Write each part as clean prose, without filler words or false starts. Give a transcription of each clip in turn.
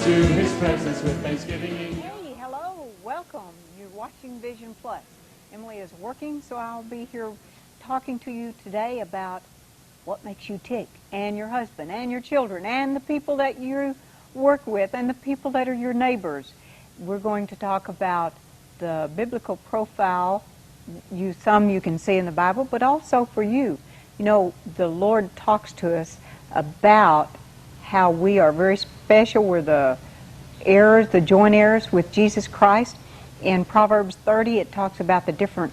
into His presence with thanksgiving. Hey, hello, welcome. You're watching Vision Plus. Emily is working, so I'll be here talking to you today about what makes you tick, and your husband, and your children, and the people that you work with, and the people that are your neighbors. We're going to talk about the biblical profile, some you can see in the Bible, but also for you. You know, the Lord talks to us about how we are very special. We're the heirs, the joint heirs with Jesus Christ. In Proverbs 30, it talks about the different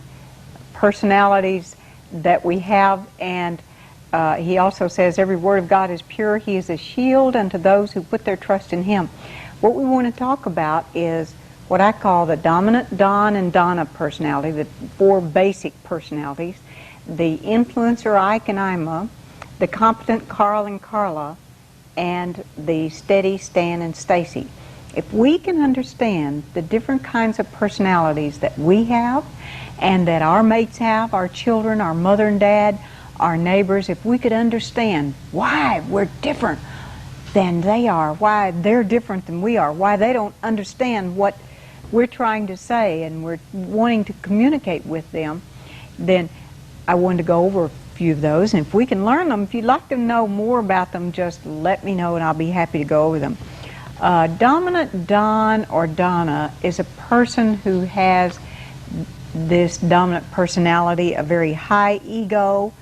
personalities that we have, and he also says every word of God is pure. He is a shield unto those who put their trust in Him. What we want to talk about is what I call the dominant Don and Donna personality, the four basic personalities, the influencer Ike and Ima, the competent Carl and Carla, and the steady Stan and Stacy. If we can understand the different kinds of personalities that we have and that our mates have, our children, our mother and dad, our neighbors, if we could understand why we're different than they are, why they're different than we are, why they don't understand what we're trying to say and we're wanting to communicate with them, then I wanted to go over a few of those. And if we can learn them, if you'd like to know more about them, just let me know and I'll be happy to go over them. Dominant Don or Donna is a person who has this dominant personality, a very high ego.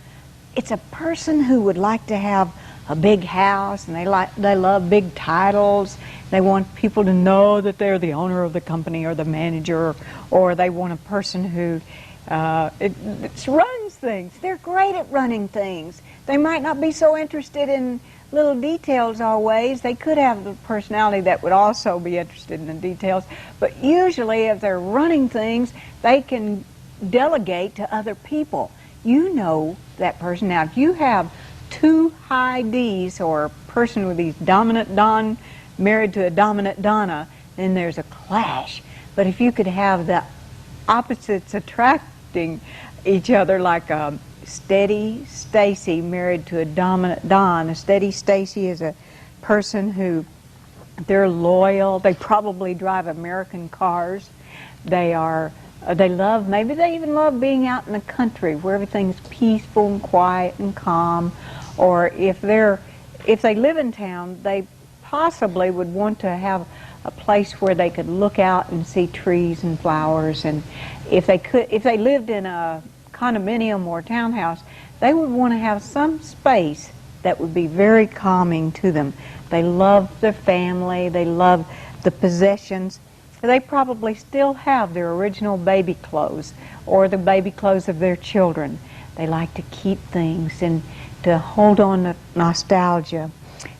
It's a person who would like to have a big house, and they love big titles. They want people to know that they're the owner of the company or the manager, or they want a person who runs things. They're great at running things. They might not be so interested in little details always. They could have the personality that would also be interested in the details, but usually if they're running things, they can delegate to other people. You know that person. Now, if you have two high Ds, or a person with these dominant Don married to a dominant Donna, then there's a clash. But if you could have the opposites attracting each other, like a steady Stacy married to a dominant Don. A steady Stacy is a person who, they're loyal. They probably drive American cars. They love, maybe they even love being out in the country where everything's peaceful and quiet and calm. Or if they live in town, they possibly would want to have a place where they could look out and see trees and flowers. And if they lived in a condominium or townhouse, they would want to have some space that would be very calming to them. They love their family, they love the possessions. They probably still have their original baby clothes or the baby clothes of their children. They like to keep things and to hold on to nostalgia.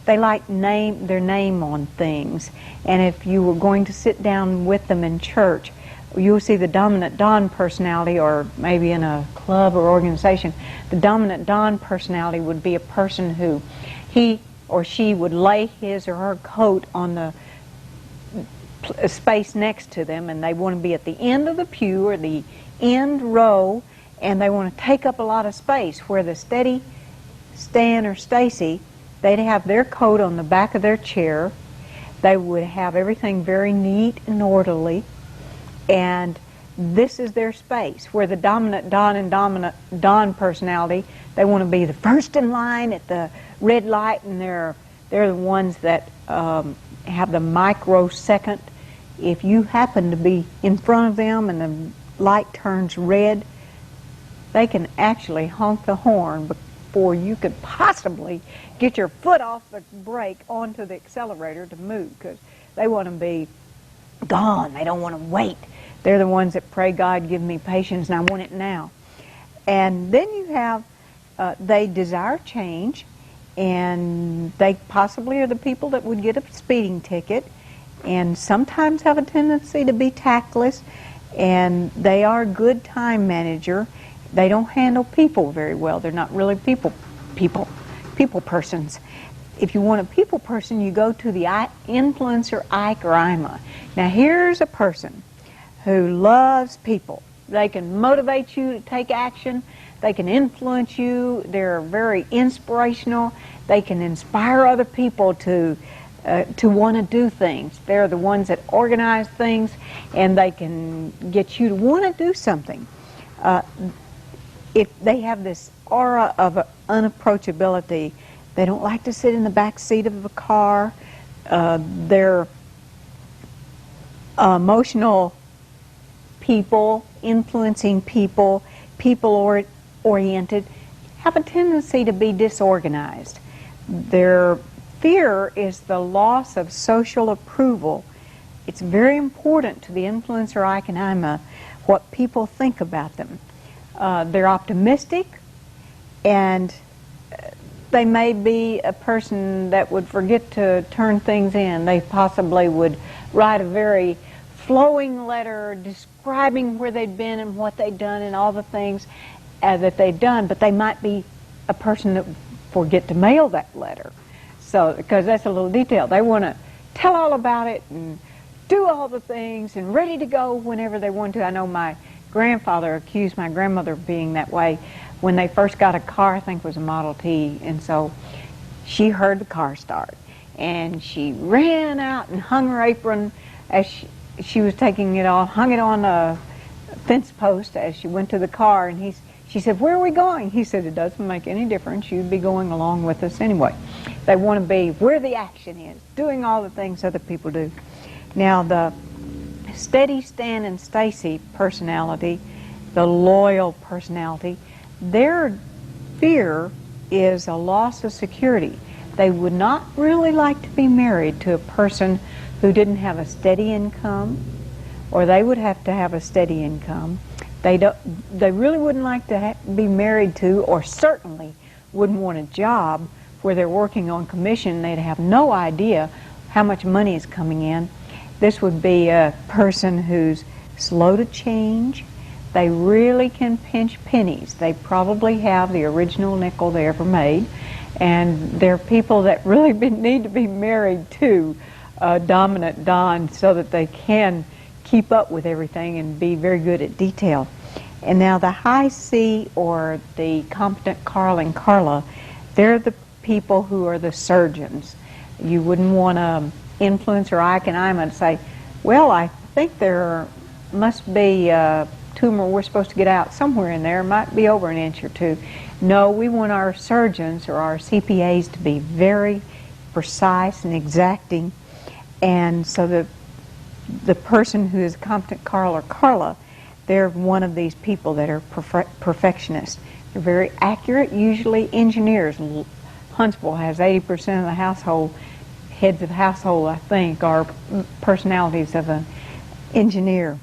They like their name on things. And if you were going to sit down with them in church, you'll see the dominant Don personality, or maybe in a club or organization, the dominant Don personality would be a person who he or she would lay his or her coat on the space next to them, and they want to be at the end of the pew or the end row, and they want to take up a lot of space, where the steady Stan or Stacy, they'd have their coat on the back of their chair. They would have everything very neat and orderly, and this is their space. Where the dominant Don and dominant Don personality, they want to be the first in line at the red light, and they're the ones that have the microsecond. If you happen to be in front of them and the light turns red, they can actually honk the horn before you could possibly get your foot off the brake onto the accelerator to move, because they want to be gone. They don't want to wait. They're the ones that pray, God, give me patience, and I want it now. And then you have, they desire change, and they possibly are the people that would get a speeding ticket, and sometimes have a tendency to be tactless, and they are a good time manager. They don't handle people very well. They're not really people persons. If you want a people person, you go to the influencer Ike or Ima. Now here's a person who loves people. They can motivate you to take action. They can influence you. They're very inspirational. They can inspire other people to to want to do things. They're the ones that organize things, and they can get you to want to do something. If they have this aura of unapproachability, they don't like to sit in the back seat of a car. They're emotional people, influencing people, people-oriented, have a tendency to be disorganized. Their fear is the loss of social approval. It's very important to the influencer Iconima what people think about them. They're optimistic, and they may be a person that would forget to turn things in. They possibly would write a very flowing letter describing where they'd been and what they'd done and all the things that they've done, but they might be a person that forget to mail that letter. So, because that's a little detail. They want to tell all about it and do all the things and ready to go whenever they want to. I know my grandfather accused my grandmother of being that way when they first got a car. I think it was a Model T, and so she heard the car start, and she ran out and hung her apron as she was taking it off, hung it on a fence post as she went to the car, and she said, "Where are we going?" He said, "It doesn't make any difference. You'd be going along with us anyway." They want to be where the action is, doing all the things other people do. Now, the steady Stan and Stacy personality, the loyal personality, their fear is a loss of security. They would not really like to be married to a person who didn't have a steady income, or they would have to have a steady income. They really wouldn't like to be married to, or certainly wouldn't want a job where they're working on commission. They'd have no idea how much money is coming in. This would be a person who's slow to change. They really can pinch pennies. They probably have the original nickel they ever made, and they're people that really need to be married to a dominant Don so that they can keep up with everything and be very good at detail. And now the high C, or the competent Carl and Carla, they're the people who are the surgeons. You wouldn't want to influence or Iconima to say, "Well, I think there must be a tumor we're supposed to get out somewhere in there. It might be over an inch or two." No, we want our surgeons or our CPAs to be very precise and exacting. And so the person who is a competent Carl or Carla, they're one of these people that are perfectionists. They're very accurate, usually engineers. Huntsville has 80% of the household, heads of household, I think, are personalities of an engineer.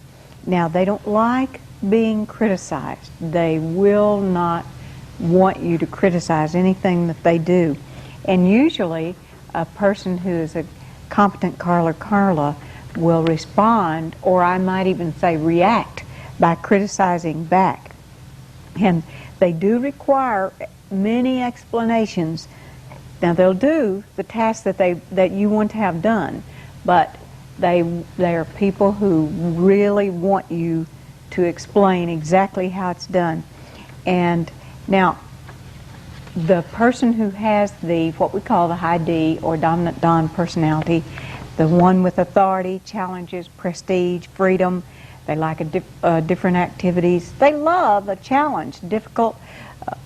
Now, they don't like being criticized. They will not want you to criticize anything that they do. And usually, a person who is a competent Carl or Carla will respond, or I might even say react, by criticizing back. And they do require many explanations. Now, they'll do the task that you want to have done, but they are people who really want you to explain exactly how it's done. And now, the person who has what we call the high D or dominant Don personality, the one with authority, challenges, prestige, freedom, they like different activities. They love a challenge, difficult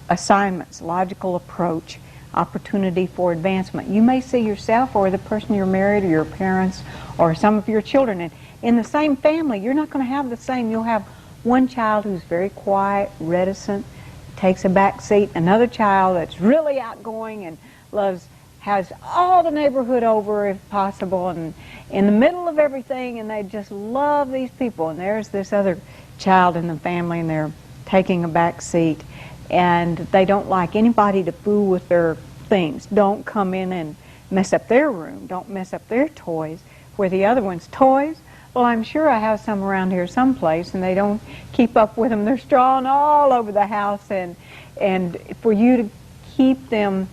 assignments, logical approach, opportunity for advancement. You may see yourself or the person you're married or your parents or some of your children in the same family. You're not going to have the same. You'll have one child who's very quiet, reticent, takes a back seat, another child that's really outgoing and has all the neighborhood over if possible, and in the middle of everything, and they just love these people. And there's this other child in the family, and they're taking a back seat, and they don't like anybody to fool with their things. Don't come in and mess up their room. Don't mess up their toys. Where the other one's toys, well, I'm sure I have some around here someplace, and they don't keep up with them. They're strewn all over the house, and for you to keep them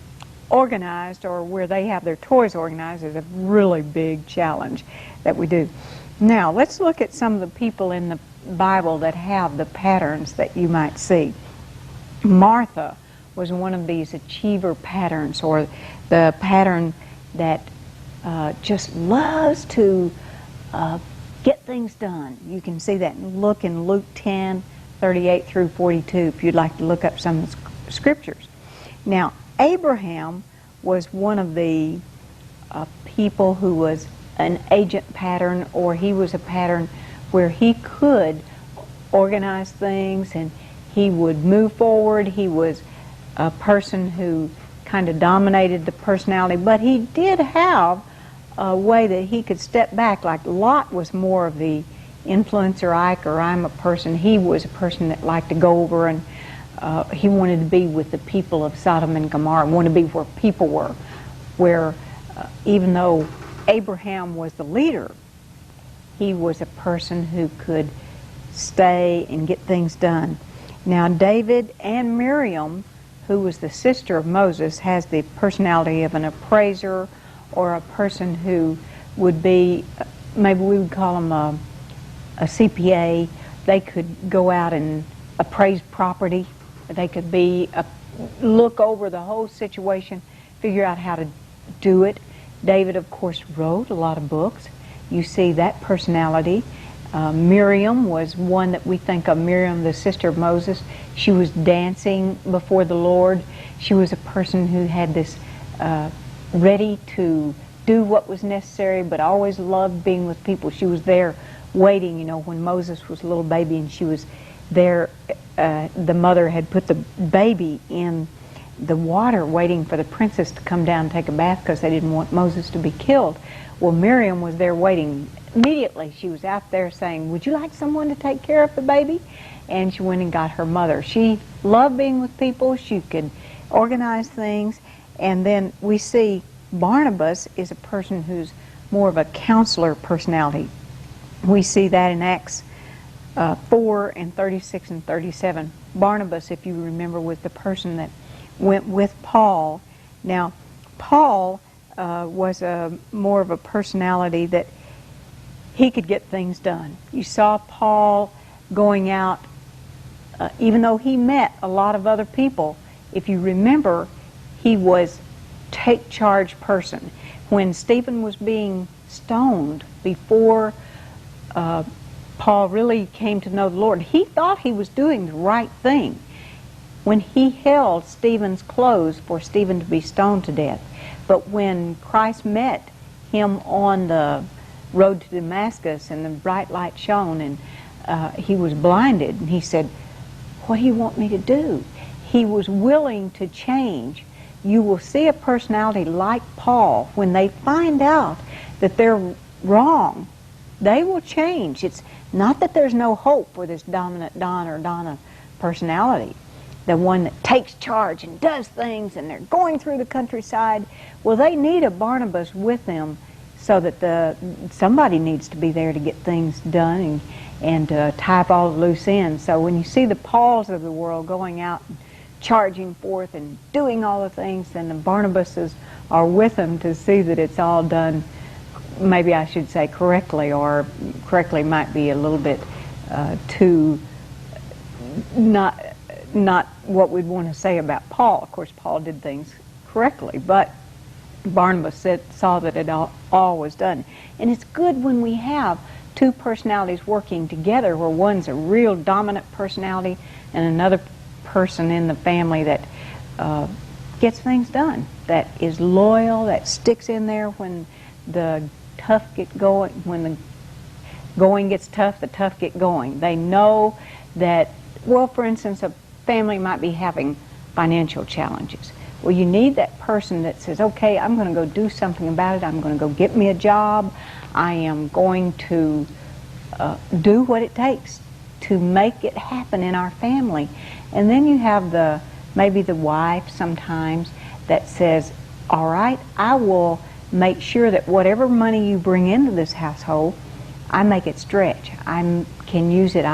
organized, or where they have their toys organized, is a really big challenge that we do. Now, let's look at some of the people in the Bible that have the patterns that you might see. Martha was one of these achiever patterns, or the pattern that just loves to get things done. You can see that look in Luke 10:38 through 42 if you'd like to look up some scriptures. Now, Abraham was one of the people who was an agent pattern, or he was a pattern where he could organize things and he would move forward. He was a person who kind of dominated the personality, but he did have a way that he could step back. Like Lot was more of the influencer Ike, or I'm a person. He was a person that liked to go over and he wanted to be with the people of Sodom and Gomorrah, wanted to be where people were, where even though Abraham was the leader, he was a person who could stay and get things done. Now, David and Miriam, who was the sister of Moses, has the personality of an appraiser, or a person who would be, maybe we would call them a CPA. They could go out and appraise property. They could be look over the whole situation, figure out how to do it. David, of course, wrote a lot of books. You see that personality. Miriam was one that we think of, Miriam, the sister of Moses. She was dancing before the Lord. She was a person who had this ready to do what was necessary, but always loved being with people. She was there waiting, you know, when Moses was a little baby and she was there. The mother had put the baby in the water waiting for the princess to come down and take a bath because they didn't want Moses to be killed. Well, Miriam was there waiting. Immediately she was out there saying, "Would you like someone to take care of the baby?" And she went and got her mother. She loved being with people. She could organize things. And then we see Barnabas is a person who's more of a counselor personality. We see that in Acts 4 and 36 and 37. Barnabas, if you remember, was the person that went with Paul. Now, Paul was more of a personality that he could get things done. You saw Paul going out, even though he met a lot of other people. If you remember, he was take charge person. When Stephen was being stoned, before Paul really came to know the Lord, he thought he was doing the right thing when he held Stephen's clothes for Stephen to be stoned to death. But when Christ met him on the road to Damascus and the bright light shone and he was blinded, and he said, "What do you want me to do?" He was willing to change. You will see a personality like Paul, when they find out that they're wrong, they will change. It's not that there's no hope for this dominant Don or Donna personality, the one that takes charge and does things, and they're going through the countryside. Well, they need a Barnabas with them, so that somebody needs to be there to get things done and tie up all the loose ends. So when you see the Pauls of the world going out and charging forth and doing all the things, then the Barnabases are with them to see that it's all done, maybe I should say correctly, or correctly might be a little bit too not what we'd want to say about Paul. Of course, Paul did things correctly, but Barnabas saw that it all was done. And it's good when we have two personalities working together, where one's a real dominant personality and another person in the family that gets things done, that is loyal, that sticks in there when the tough get going, when the going gets tough, the tough get going. They know that, well, for instance, a family might be having financial challenges. Well, you need that person that says, okay, I'm going to go do something about it. I'm going to go get me a job. I am going to do what it takes to make it happen in our family. And then you have maybe the wife sometimes that says, all right, I will make sure that whatever money you bring into this household, I make it stretch. I can use it.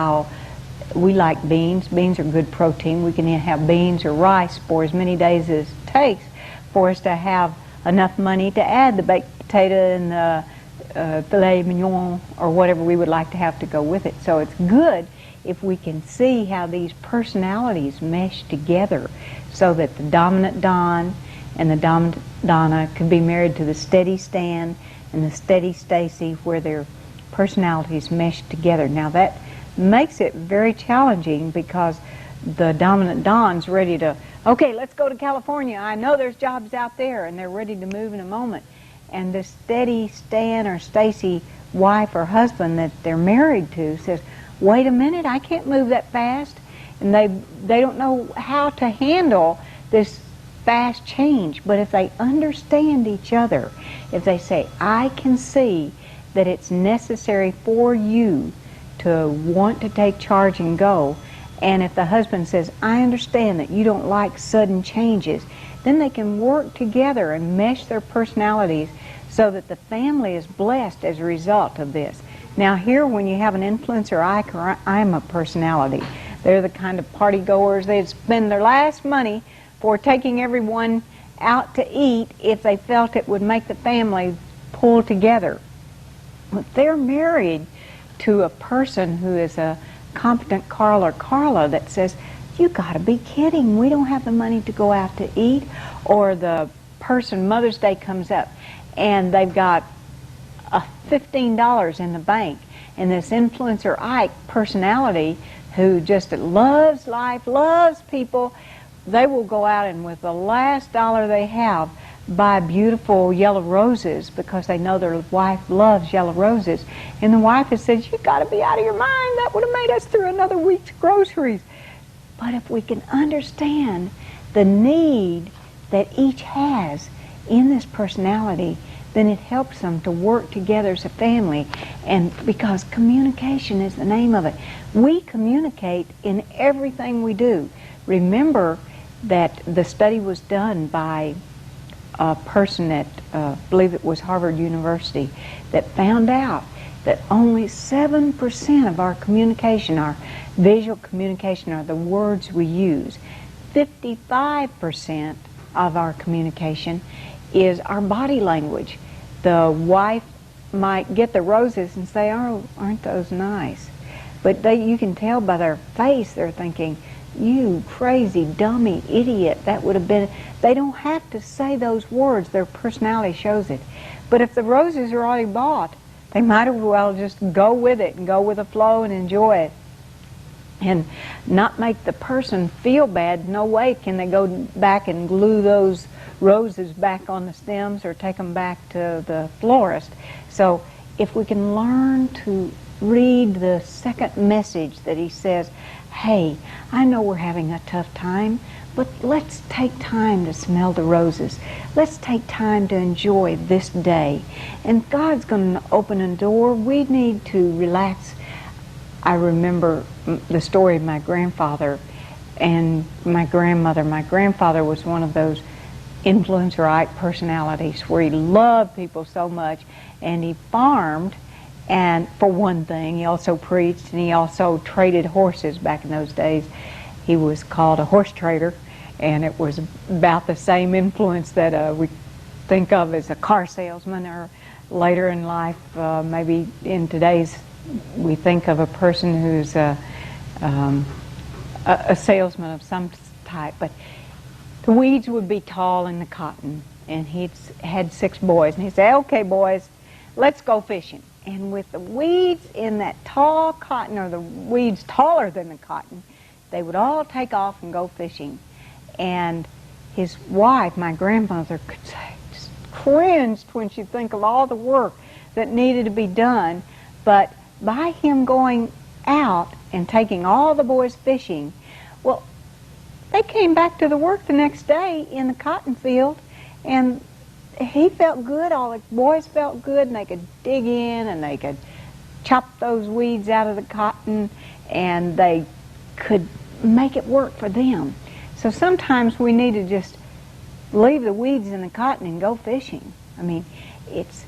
We like beans. Beans are good protein. We can have beans or rice for as many days as it takes for us to have enough money to add the baked potato and the filet mignon or whatever we would like to have to go with it. So it's good if we can see how these personalities mesh together, so that the dominant Don and the dominant Donna could be married to the steady Stan and the steady Stacy, where their personalities mesh together. Now that makes it very challenging because the dominant Don's ready to, okay, let's go to California. I know there's jobs out there, and they're ready to move in a moment. And the steady Stan or Stacy wife or husband that they're married to says, wait a minute, I can't move that fast. And they don't know how to handle this fast change. But if they understand each other, if they say, I can see that it's necessary for you to want to take charge and go, and if the husband says, I understand that you don't like sudden changes, then they can work together and mesh their personalities so that the family is blessed as a result of this. Now here, when you have an influencer I'm a personality, they're the kind of party goers. They'd spend their last money for taking everyone out to eat if they felt it would make the family pull together. But they're married to a person who is a competent Carl or Carla that says, you gotta be kidding, we don't have the money to go out to eat. Or the person, Mother's Day comes up, and they've got $15 in the bank, and this influencer Ike personality who just loves life, loves people, they will go out and with the last dollar they have buy beautiful yellow roses because they know their wife loves yellow roses. And the wife has said, you got to be out of your mind, that would have made us through another week's groceries. But if we can understand the need that each has in this personality, then it helps them to work together as a family. And because communication is the name of it. We communicate in everything we do. Remember that the study was done by a person at, I believe it was Harvard University, that found out that only 7% of our communication, our visual communication, are the words we use. 55% of our communication is our body language. The wife might get the roses and say, oh, aren't those nice? But you can tell by their face they're thinking, you crazy, dummy, idiot, that would have been... They don't have to say those words. Their personality shows it. But if the roses are already bought, they might as well just go with it and go with the flow and enjoy it. And not make the person feel bad. No way can they go back and glue those roses back on the stems or take them back to the florist. So if we can learn to read the second message that he says, hey, I know we're having a tough time, but let's take time to smell the roses. Let's take time to enjoy this day. And God's going to open a door. We need to relax. I remember the story of my grandfather and my grandmother. My grandfather was one of those influencer-ite personalities where he loved people so much, and he farmed. And for one thing, he also preached, and he also traded horses back in those days. He was called a horse trader, and it was about the same influence that we think of as a car salesman, or later in life, maybe in today's, we think of a person who's a salesman of some type. But the weeds would be tall in the cotton, and he had 6 boys, and he'd say, okay, boys, let's go fishing. And with the weeds in that tall cotton, or the weeds taller than the cotton, they would all take off and go fishing. And his wife, my grandmother, could say, just cringed when she'd think of all the work that needed to be done. But by him going out and taking all the boys fishing, well, they came back to the work the next day in the cotton field, and he felt good, all the boys felt good, and they could dig in and they could chop those weeds out of the cotton, and they could make it work for them. So sometimes we need to just leave the weeds in the cotton and go fishing. I mean, it's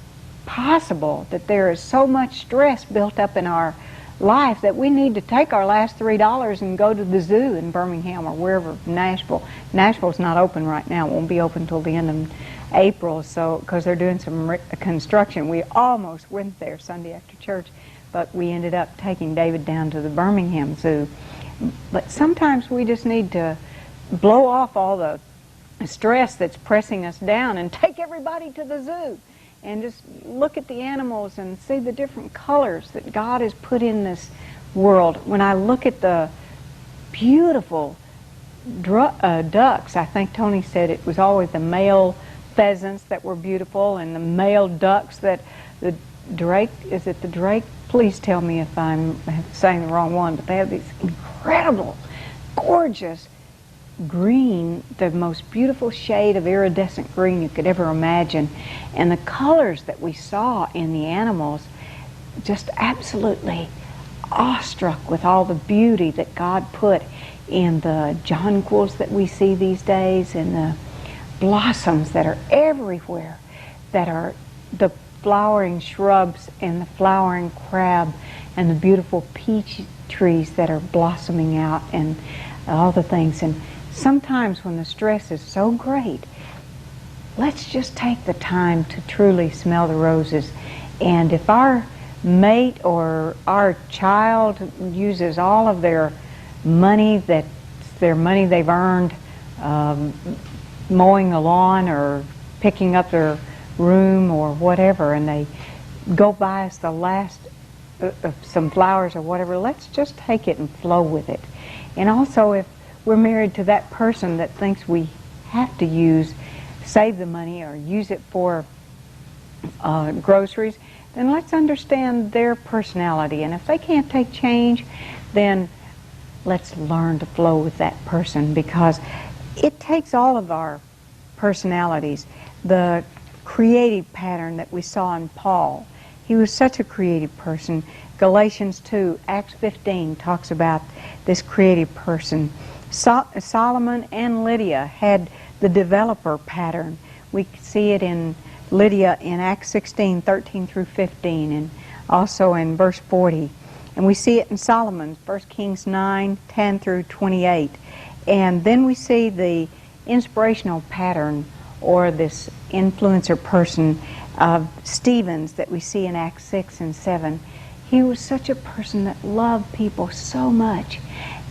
possible that there is so much stress built up in our life that we need to take our last $3 and go to the zoo in Birmingham or wherever, Nashville. Nashville's not open right now. It won't be open until the end of April, so because they're doing some construction. We almost went there Sunday after church, but we ended up taking David down to the Birmingham Zoo. But sometimes we just need to blow off all the stress that's pressing us down, and take everybody to the zoo and just look at the animals and see the different colors that God has put in this world. When I look at the beautiful ducks, I think Tony said it was always the male pheasants that were beautiful and the male ducks that the drake, is it the drake? Please tell me if I'm saying the wrong one, but they have these incredible, gorgeous green, the most beautiful shade of iridescent green you could ever imagine. And the colors that we saw in the animals, just absolutely awestruck with all the beauty that God put in the jonquils that we see these days, and the blossoms that are everywhere, that are the flowering shrubs and the flowering crab and the beautiful peach trees that are blossoming out, and all the things. And sometimes when the stress is so great, let's just take the time to truly smell the roses. And if our mate or our child uses all of their money, that's their money they've earned mowing the lawn or picking up their room or whatever, and they go buy us the last of some flowers or whatever, let's just take it and flow with it. And also, if we're married to that person that thinks we have to save the money or use it for groceries, then let's understand their personality. And if they can't take change, then let's learn to flow with that person, because it takes all of our personalities. The creative pattern that we saw in Paul, he was such a creative person. Galatians 2, Acts 15 talks about this creative person. Solomon and Lydia had the developer pattern. We see it in Lydia in Acts 16, 13 through 15, and also in verse 40. And we see it in Solomon, 1 Kings 9, 10 through 28. And then we see the inspirational pattern, or this influencer person of Stephen's that we see in Acts 6 and 7. He was such a person that loved people so much.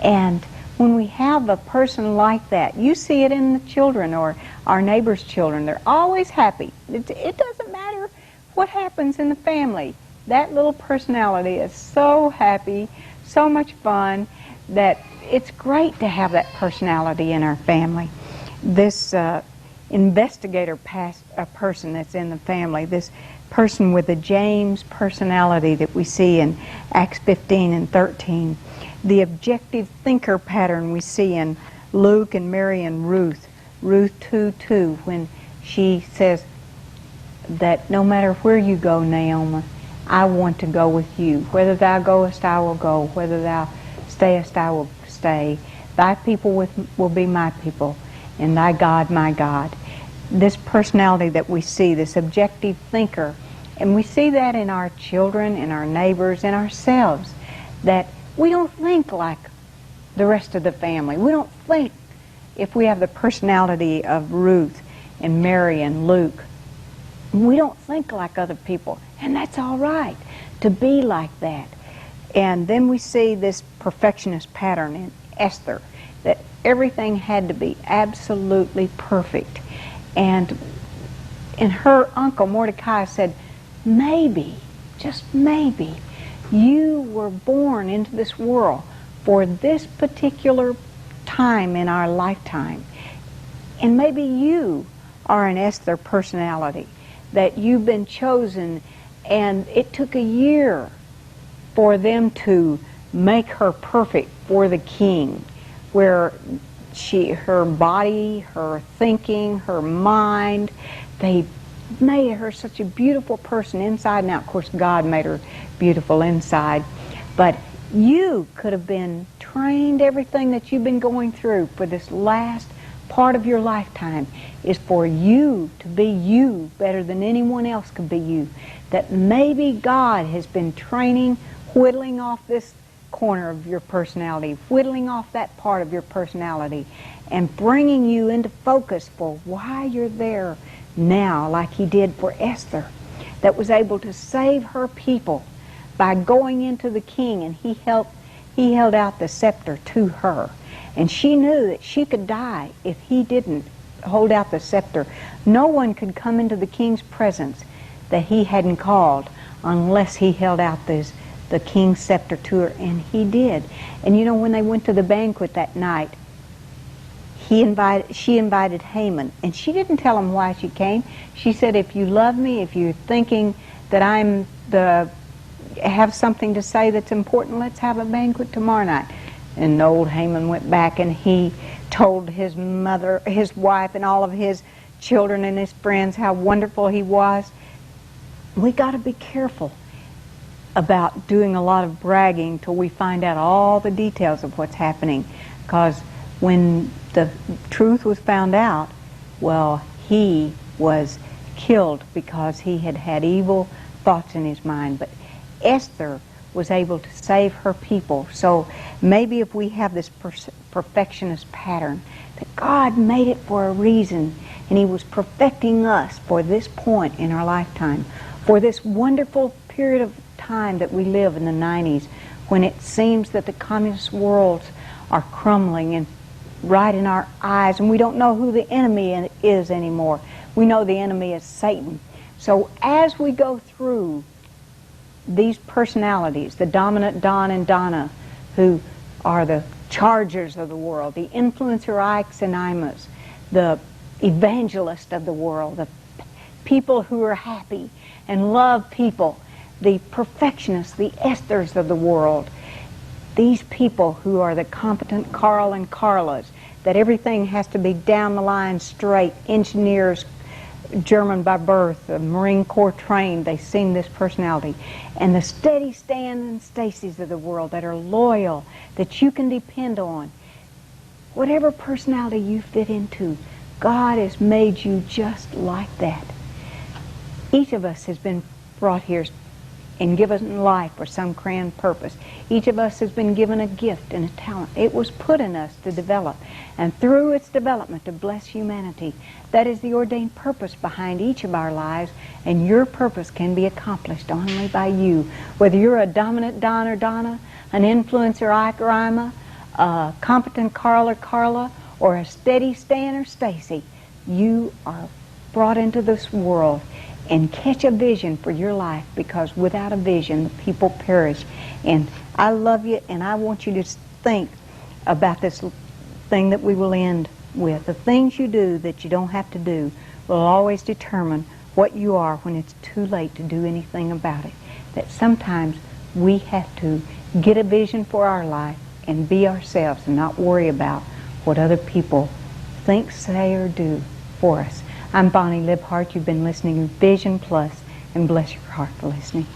And when we have a person like that, you see it in the children or our neighbors' children. They're always happy. It doesn't matter what happens in the family. That little personality is so happy, so much fun, that it's great to have that personality in our family. This investigator person that's in the family, this person with the James personality that we see in Acts 15 and 13. The objective thinker pattern we see in Luke and Mary and Ruth. Ruth 2:2, when she says that no matter where you go, Naomi, I want to go with you. Whether thou goest, I will go. Whether thou stayest, I will stay. Thy people will be my people, and thy God my God. This personality that we see, this objective thinker, and we see that in our children, in our neighbors, in ourselves, that we don't think like the rest of the family. We don't think, if we have the personality of Ruth and Mary and Luke, we don't think like other people. And that's all right to be like that. And then we see this perfectionist pattern in Esther, that everything had to be absolutely perfect. And her uncle Mordecai said, maybe, just maybe, you were born into this world for this particular time in our lifetime. And maybe you are an Esther personality, that you've been chosen, and it took a year for them to make her perfect for the king, where her body, her thinking, her mind, they made her such a beautiful person inside and out. Of course, God made her beautiful inside. But you could have been trained. Everything that you've been going through for this last part of your lifetime is for you to be you better than anyone else could be you. That maybe God has been training, whittling off this corner of your personality, whittling off that part of your personality, and bringing you into focus for why you're there now, like he did for Esther, that was able to save her people by going into the king, and he held out the scepter to her. And she knew that she could die if he didn't hold out the scepter. No one could come into the king's presence that he hadn't called unless he held out the king's scepter to her, and he did. And you know, when they went to the banquet that night, she invited Haman, and she didn't tell him why she came. She said, if you love me, if you're thinking that have something to say that's important, let's have a banquet tomorrow night. And old Haman went back and he told his mother, his wife, and all of his children and his friends how wonderful he was. We got to be careful about doing a lot of bragging till we find out all the details of what's happening, because when the truth was found out, well, he was killed because he had had evil thoughts in his mind. But Esther was able to save her people. So maybe if we have this perfectionist pattern, that God made it for a reason, and he was perfecting us for this point in our lifetime, for this wonderful period of time that we live in the 90s, when it seems that the communist worlds are crumbling and right in our eyes, and we don't know who the enemy is anymore. We know the enemy is Satan. So as we go through these personalities, the dominant Don and Donna, who are the chargers of the world, the influencer Ikes and Imas, the evangelist of the world, the people who are happy and love people, the perfectionists, the Esthers of the world, these people who are the competent Carl and Carlas, that everything has to be down the line straight, engineers, German by birth, Marine Corps trained, they've seen this personality, and the steady Stan and Stacys of the world that are loyal, that you can depend on. Whatever personality you fit into, God has made you just like that. Each of us has been brought here and given life for some grand purpose. Each of us has been given a gift and a talent. It was put in us to develop, and through its development to bless humanity. That is the ordained purpose behind each of our lives, and your purpose can be accomplished only by you. Whether you're a dominant Don or Donna, an influencer Ike or Ima, a competent Carl or Carla, or a steady Stan or Stacy, you are brought into this world. And catch a vision for your life, because without a vision, the people perish. And I love you, and I want you to think about this thing that we will end with. The things you do that you don't have to do will always determine what you are when it's too late to do anything about it. That sometimes we have to get a vision for our life and be ourselves and not worry about what other people think, say, or do for us. I'm Bonnie Libhart. You've been listening to Vision Plus, and bless your heart for listening.